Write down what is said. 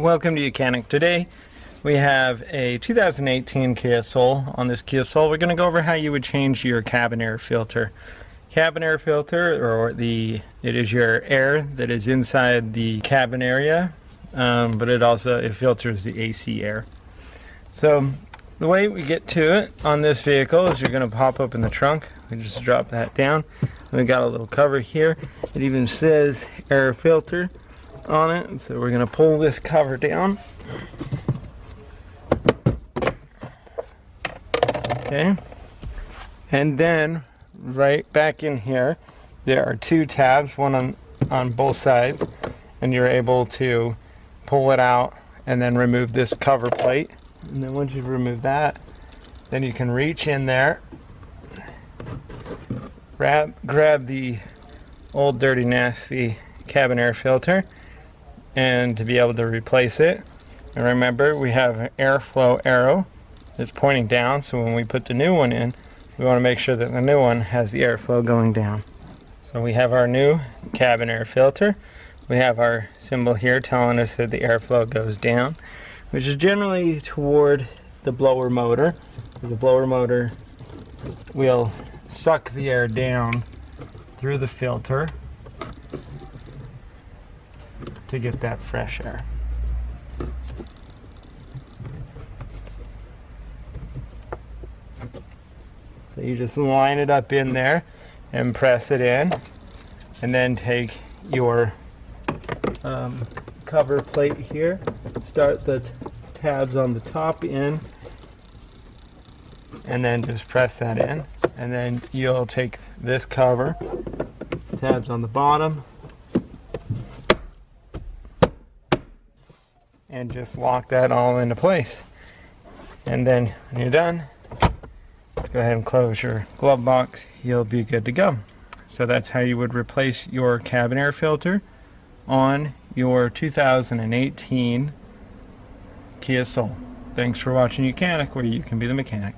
welcome to YOUCANIC. Today we have a 2018 Kia Soul. On this Kia Soul we're going to go over how you would change your cabin air filter. Cabin air filter, or it is your air that is inside the cabin area, but it filters the AC air. So the way we get to it on this vehicle is you're going to pop open the trunk. We just drop that down. We got a little cover here. It even says air filter on it, so we're going to pull this cover down. Okay, and then right back in here there are two tabs, one on both sides, and you're able to pull it out and then remove this cover plate. And then once you've removed that, then you can reach in there, grab the old dirty nasty cabin air filter, and to be able to replace it. And remember, we have an airflow arrow that's pointing down, so when we put the new one in, we want to make sure that the new one has the airflow going down. So we have our new cabin air filter. We have our symbol here telling us that the airflow goes down, which is generally toward the blower motor. The blower motor will suck the air down through the filter to get that fresh air. So you just line it up in there and press it in, and then take your cover plate here, start the tabs on the top in, and then just press that in, and then you'll take this cover, tabs on the bottom, and just lock that all into place. And then when you're done, go ahead and close your glove box. You'll be good to go. So that's how you would replace your cabin air filter on your 2018 Kia Soul. Thanks for watching YOUCANIC, where you can be the mechanic.